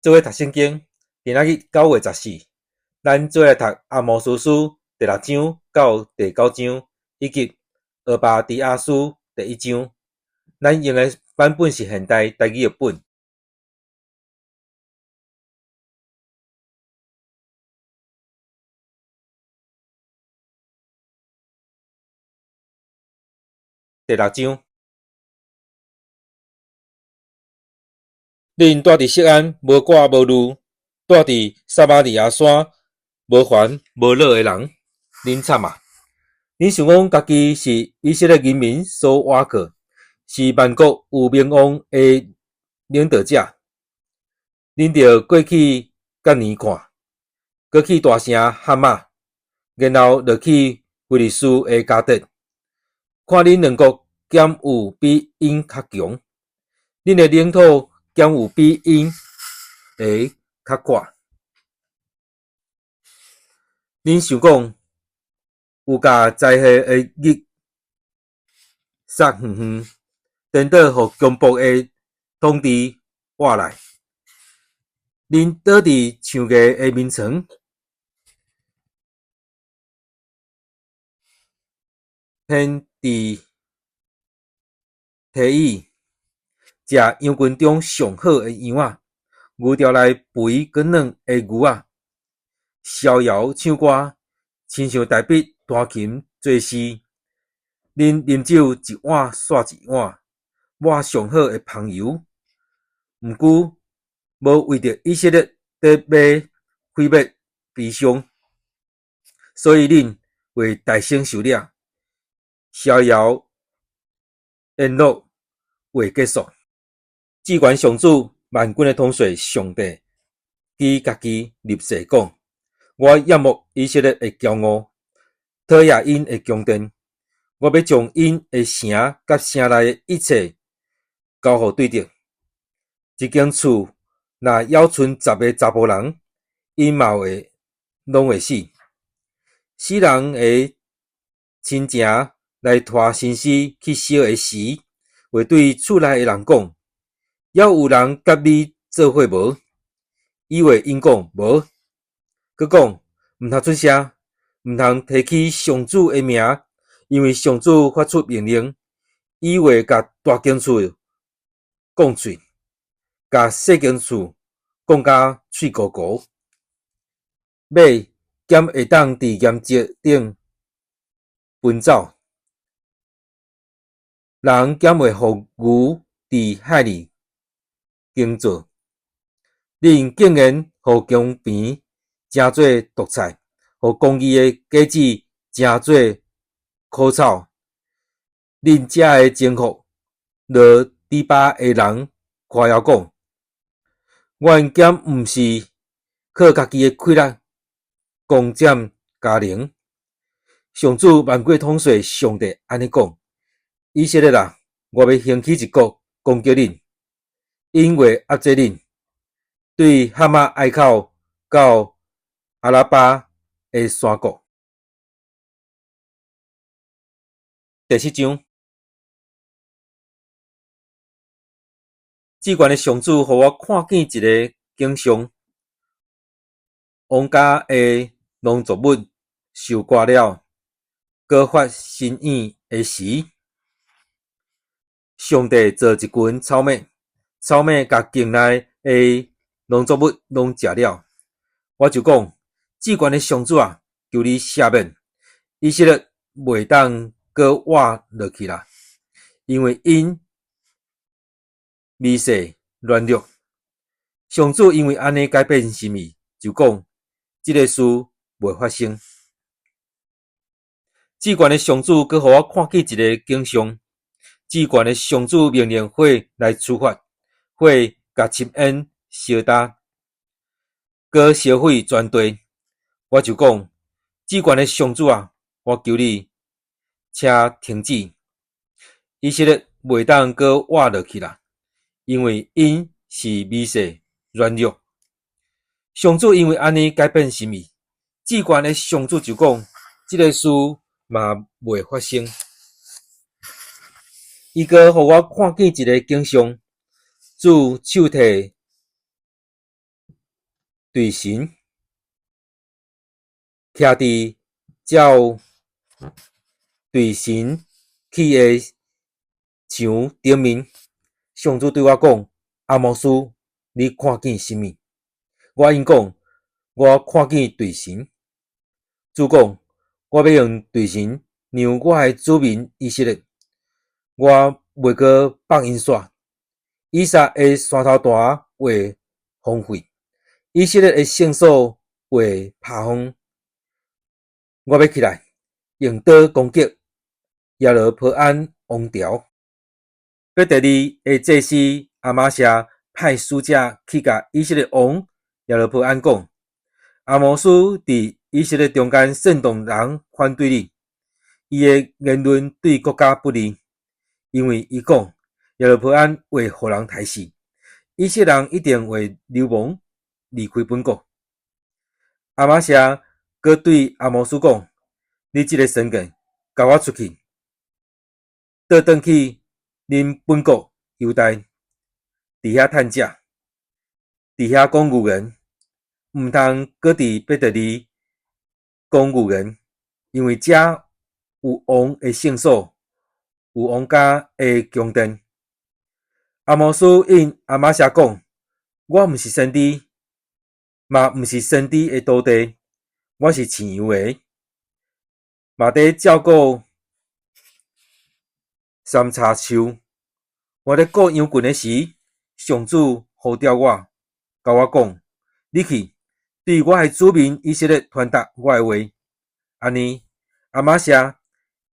做伙读圣经，今仔日9月14，咱做来读阿摩司书第6章到第9章，以及俄巴底亚书第1章。咱用的版本是现代台语译本。第6章，恁住伫锡安无挂无路，住伫撒玛利亚山无烦无恼的人，恁惨啊！恁想讲家己是以色列人民所倚靠，是万国有名望的领导者。恁着过去甲年看，过去大声喊骂，然后落去菲利斯的加德，看恁两国减有比因较强，恁的领土减有比因会较宽。恁想讲有甲灾害的日杀远远，颠倒互强暴的统治活来。恁倒伫树叶的眠床，偏伫梯椅，食羊群中上好的羊仔，牛条内肥滚软的牛仔，逍遥唱歌，亲像大笔弹琴作诗。恁啉酒一碗煞一碗，抹上好的香油，毋久无为着以色列得买毁灭悲伤，所以恁为大声受领，逍遥宴乐未结束。至关上主万军的统帅上帝，伊家己立誓讲：我厌恶以色列的骄傲，讨厌因的宫殿。我要将因的城甲城内的一切交互对敌。一间厝若还剩10个查甫人，因嘛拢会死。死人的亲情来拖新尸去烧的时，会对厝内的人讲：还有人甲你做伙无？以为因讲无，佮讲毋通出声，毋通提起上主的名，因为上主发出命令，以为甲大间厝讲喙，甲细间厝讲甲喙糊糊。马兼会当伫岩石顶奔走，人兼会互牛伫海里耕作。恁竟然互公平诚做毒菜，互公义的果子诚做苦草。恁遮的征服落迪巴的人夸耀讲：原兼毋是靠家己的气力攻占家庭。上主万国统帅上帝安尼讲：以色列啊，我要兴起一国攻击恁，因为压制恁。对哈马隘口到阿拉巴的山谷。第7章，至关的上主，互我看见一个景象：王家的农作物收割了，割发新意的时，上帝做一群草蜢，草蜢甲境内的农作物拢食了。我就讲，至关的上主啊，求你赦免，以色列袂当搁活落去啦，因为因迷信软弱。上主因为安尼改变心意，就讲这个事袂发生。至关的上主搁互我看见一个景象，至关的上主命令火来处罚，火甲深烟烧焦，搁烧毁全地。我就讲，至关的上主啊，我求你，请停止。以色列袂当搁活落去啦，因为因是迷信软弱。上主因为安尼改变心意，至关的上主就讲，这个事嘛袂发生。伊搁互我看见一个景象，主手提对神徛伫照对神去的墙顶面，上主对我讲：阿摩斯，你看见什么？我应讲：我看见对神。主讲：我要用对神让我的子民以色列，我袂阁放因煞。以撒的山头大会荒废，以色列的圣所会拍荒。我要起来，用刀攻击耶罗波安王朝。第二的祭司阿玛谢派使者去甲以色列王耶罗波安讲：阿摩斯伫以色列中间煽动人反对你，伊的言论对国家不利，因为伊讲耶罗波安会互人杀死，以色列人一定会流亡离开本国。阿玛谢阁对阿摩斯讲：你这个神棍，交我出去，倒转去恁本国犹大，伫遐趁食，伫遐讲语言，毋通搁伫别地里讲语言，因为遮有王的圣所，有王家的宫殿。阿摩斯应阿玛谢讲：我毋是先知，嘛毋是先知的徒弟，我是饲羊的，嘛伫照顾三叉树。我咧顾羊群的时，上主呼召我，甲我讲：你去对我的子民以色列传达我的话。安尼，阿玛谢，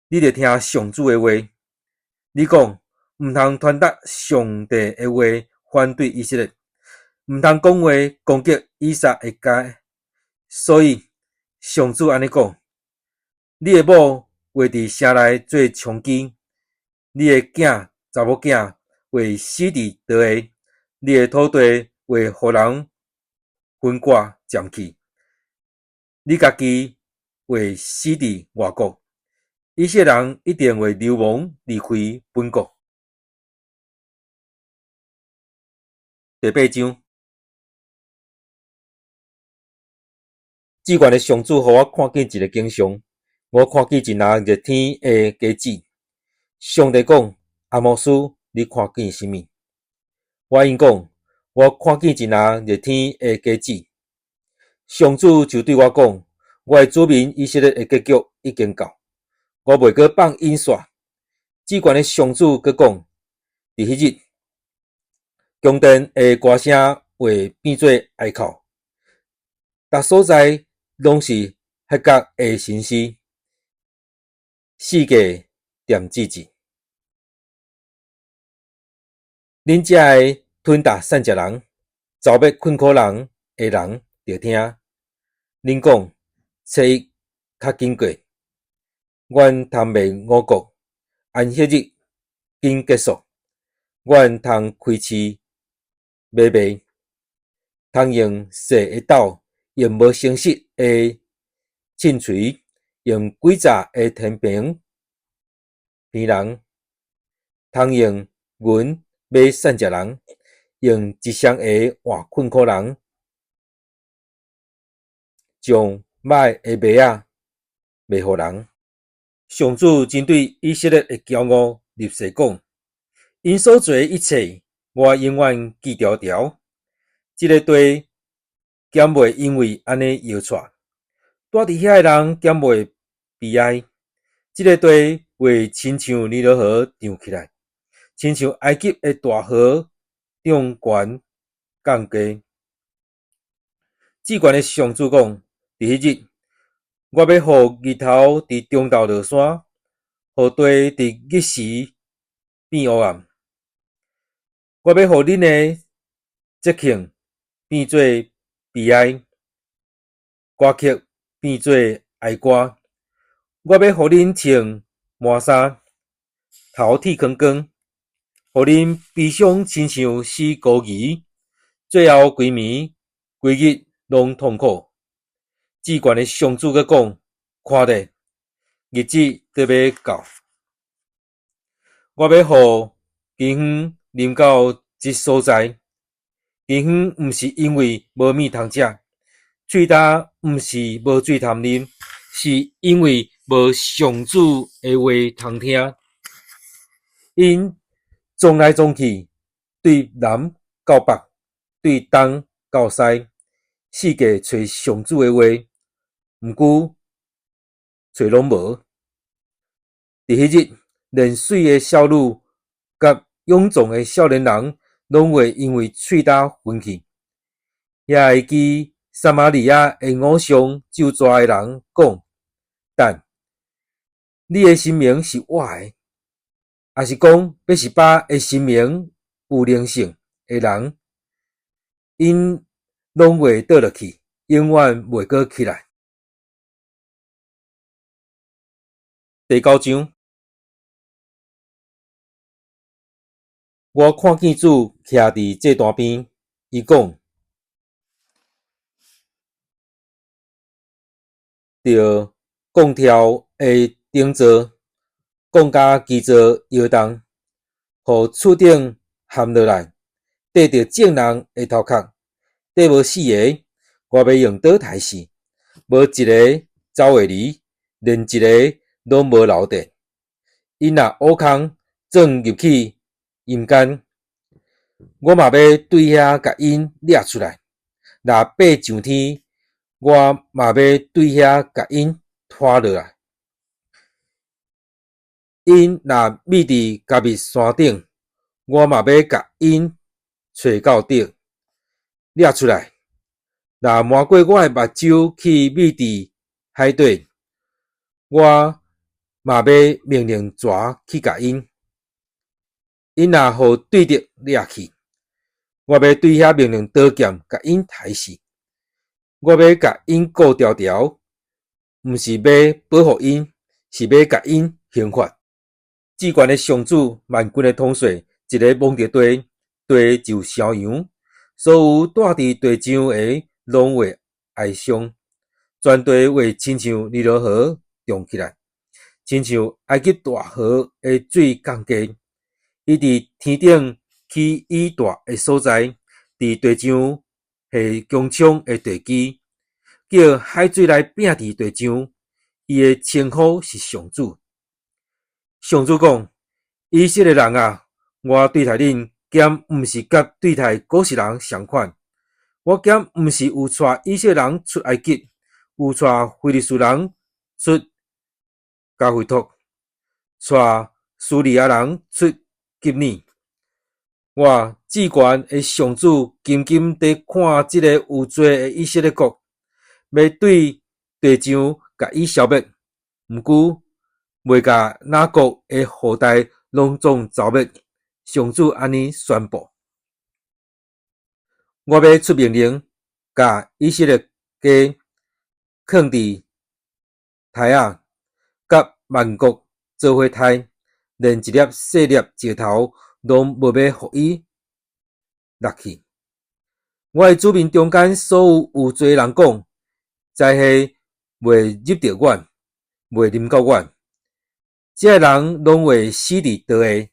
你着听上主的话。你讲毋通传达上帝的话，反对以色列，毋通讲话攻击以撒的家。所以，上主安尼讲：你的某会伫城内做娼妓，你的囝查某囝会死伫倒下，你的土地会互人分割占去，你家己会死伫外国。以色列人一定会流亡离开本国。第八章，至悬的上主互我看见一个景象，我看见一拿热天的鸽子。上帝讲：阿摩斯，你看见什么？我应讲：我看见一拿热天的鸽子。上主就对我讲：我的子民以色列的结局已经到，我袂阁放因煞。至悬的上主阁讲：伫迄日，宫殿的歌声会变做哀哭，逐所在拢是发觉的心思，世界点指指。恁遮的吞达善食人，走要困苦人的人着听。恁讲，初一较紧过，阮通卖五谷，安息日紧结束，阮通开市买卖，通用细的斗，用无诚实的凊锤，用诡诈的天平骗人，通用银买善食人，用一双鞋换困苦人，将歹的麦仔卖互人。上主针对以色列的骄傲立誓讲：因所做的一切，我永远记条条。这个地减袂因为安尼摇掣，住伫遐的人减袂悲哀。这个地会亲像尼罗河涨起来，亲像埃及的大河涨悬降低。至悬的上主讲：伫迄日，我要互日头伫中昼落山，互地伫日时变黑暗。我要互恁的节庆变做悲哀，歌曲变做哀歌。我要互恁穿麻衫，头剃光光，互恁悲伤亲像死孤儿，最后规暝规日拢痛苦。至悬的上主阁讲：看咧，日子就要到，我要互饥荒临到这所在。饥荒毋是因为无米通食，喙焦毋是无水通啉，是因为无上主的话通听。因撞来撞去，对南到北，对东到西，四界找上主的话，毋过找拢无。伫迄日，连水的少女甲勇壮的少年人，拢会因为喙焦分去。也会记撒玛利亚的偶像咒抓的人讲：但你的生命是我的。也是讲，要是把的生命有灵性的人，因拢会倒落去，永远袂阁起来。第9章，我看见主徛伫祭坛边，伊讲：着钢条的顶座，钢甲基座摇动，互厝顶陷落来，缀着众人的头壳，缀无死个，我要用倒刣死，无一个走会离，连一个拢无留地。因若乌空钻入去阴间，我嘛要对遐甲因掠出来；若爬上天，我嘛要对遐甲因拖落来。因若秘伫家己山顶，我嘛要甲因找到着，掠出来。若瞒过我的目睭去秘伫海底，我嘛要命令蛇去甲因。因若互对着掠去，我要对遐命令刀剑甲因刣死。我要甲因顾条条，毋是要保护因，是要甲因刑罚。至悬的上主，万军的统帅，一个摸着地，地就烧扬，所有住伫地上的拢会哀伤，全地会亲像尼罗河涨起来，亲像埃及大河的水降低。伊伫天顶起伊大的所在，伫地上下强冲的地基，叫海水来摒伫地上。伊的称呼是上主。上主讲：以色列人啊，我对待恁，兼毋是甲对待古实人相款。我兼毋是有带以色列人出埃及，有带非利士人出加菲托，带苏利亚人出吉尼。我至悬的上主紧紧地看这个有罪的以色列国，要对地上甲伊消灭，毋过袂甲哪国的后代拢总消灭。上主安尼宣布：我要出命令，甲以色列家放伫台仔，甲万国做伙刣，连一粒细粒石头拢无要互伊落去。我的子民中间所有罪人讲，灾害袂入着阮，袂临到阮，这人拢会死伫刀下。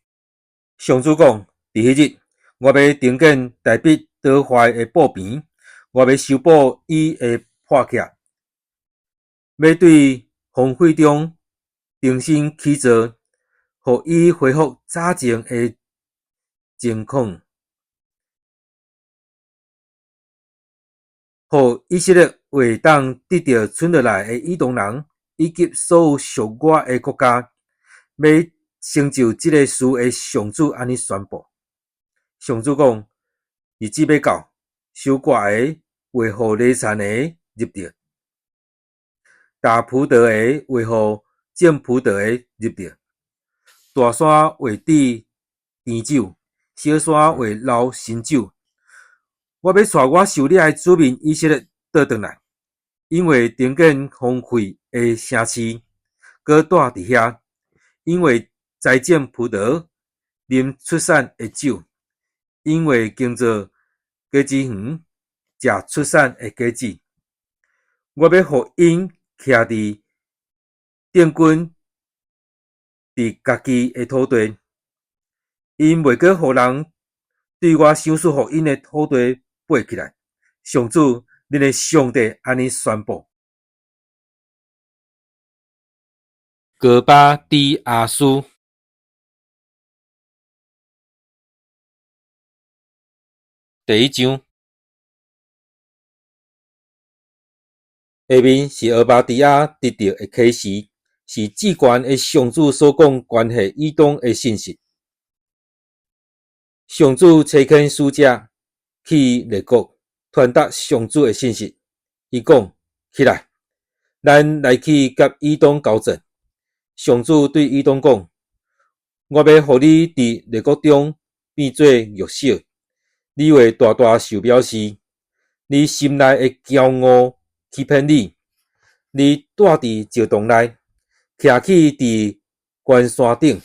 上主讲：伫迄日，我要重建大必倒坏的布边，我要修补伊的破隙，要对荒废中重新起造，互伊恢复早前的情况，互以色列会当得到剩落来的以东人，以及所有属我的国家。要成就这个事的上主安尼宣布。上主讲：日子要到，守寡的会互离散的入着，大葡萄的会互种葡萄的入着，大山会滴甜酒，小山会流新酒。我要带我受掠的子民以色列倒转来，因为重建荒废的城市，搁住伫遐。因为栽种葡萄，啉出产的酒，因为耕作果子园，食出产的果子。我要互因徛伫定根伫家己的土地，因袂阁互人对我赏赐互因的土地爬起来。上主恁的上帝安尼宣布。戈巴迪阿斯第一章，下面是俄巴底亚得到的启示，是至悬的上主所讲关系以东的信息。上主差遣使者去列国，传达上主的信息。伊讲：起来，咱来去甲以东交战。上主对以东讲：我要予你伫列国中变做弱小，你会大大受藐视。你心内的骄傲欺骗你，你住伫石洞内，徛起伫悬山顶，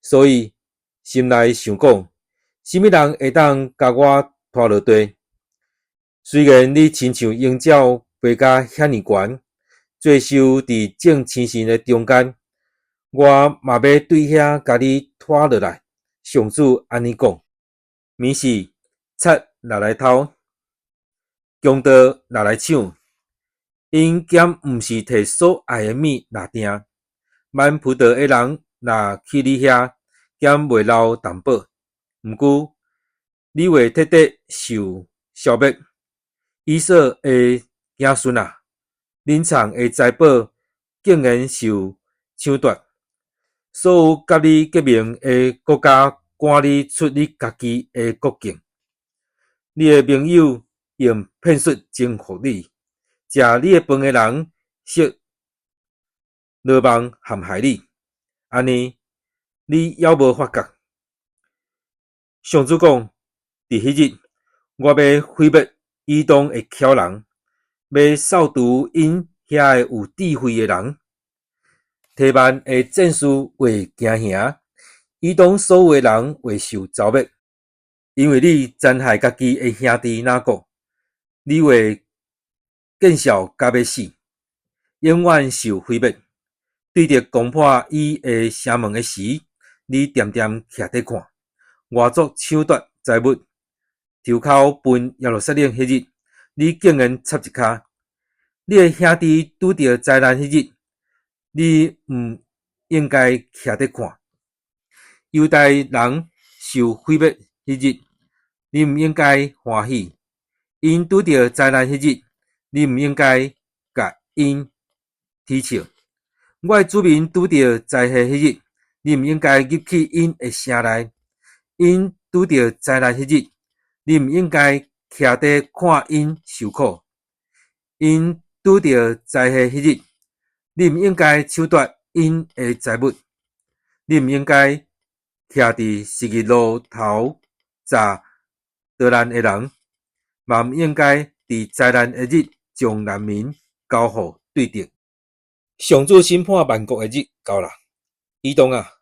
所以心内想讲：什么人会当甲我拖落地？虽然你亲像鹰鸟飞甲遐尼悬，做收伫正青神的中间，我嘛要对遐甲你拖落来。上主安尼讲：米是贼拿来偷，强盗拿来抢，因兼毋是摕所爱的物拿定。万葡萄的人若去你遐，兼袂留淡薄，毋过你会彻底受消灭。以色的子孙啊，恁藏的财宝竟然受抢夺，所有甲你结盟的国家赶你出你家己的国境。你的盟友用骗术征服你，食你的饭的人设罗网陷害你，安尼你犹无发觉？上主讲：伫迄日，我要毁灭以东的巧人，要扫除因遐个有智慧的人。提曼的战士会惊吓，以东所有的人会受遭灭，因为你残害家己的兄弟哪国，你会见笑甲要死，永远受毁灭。对着攻破伊的城门的时，你恬恬徛伫看，外族抢夺财物，头口奔耶路撒冷迄日，你竟然插一骹。你的兄弟拄着灾难迄日，你毋应该徛伫看。犹大人受毁灭迄日，你毋应该欢喜。因拄着灾难迄日，你毋应该甲因啼笑。我的子民拄着灾害迄日，你毋应该入去因的城内；因拄着灾难迄日，你毋应该徛伫看因受苦；因拄着灾害迄日，你毋应该抢夺因的财物；你毋应该徛伫失日路头炸逃难的人，嘛毋应该伫灾难的日将难民交互对敌。上主审判万国的日到啦！以东啊，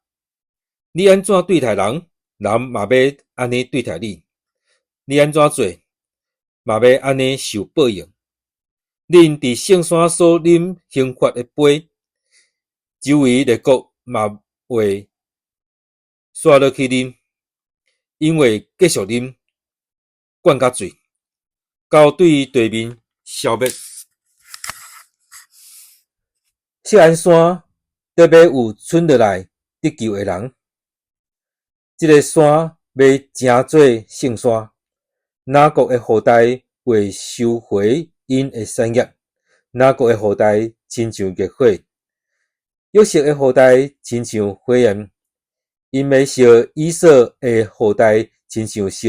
你安怎对待人，人嘛要安尼对待你；你安怎做，嘛要安尼受报应。恁伫圣山所啉刑罚的杯，周围列国嘛会刷落去啉，因为继续啉，灌甲醉，到对地面消灭。锡安山得要有剩落来得救的人，这个山要成做圣山，哪国的后代会收回因的产业，哪国的后代亲像月火，约瑟的后代亲像火焰，因要烧以色的后代亲像烧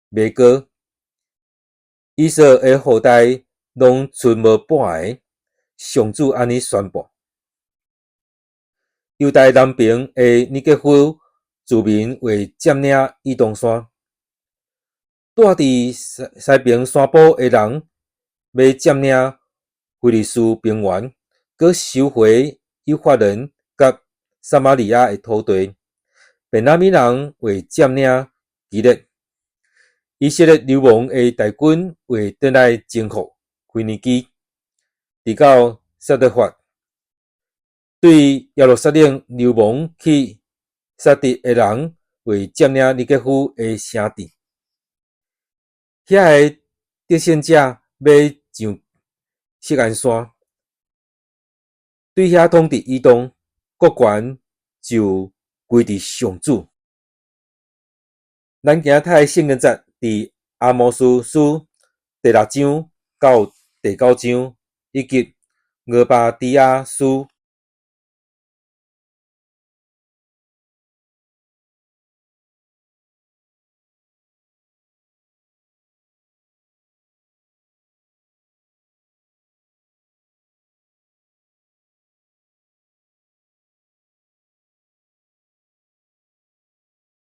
麦秆，以色的后代拢剩无半个。上主安尼宣布：犹大南边的尼格夫居民会占领以东山，住伫西边山坡的人要占领菲利斯平原，佮收回以法人甲撒玛利亚的土地。便雅悯人会占领基列，以色列流亡的大军会转来征服腓尼基。直到撒勒法，对耶路撒冷流亡去撒狄的人会占领尼格夫的城镇。遐个得胜者要上锡安山，对遐统治移动，国权就归伫上主。咱今仔日圣经节伫阿摩司书第6章到第9章，以及俄巴底亚书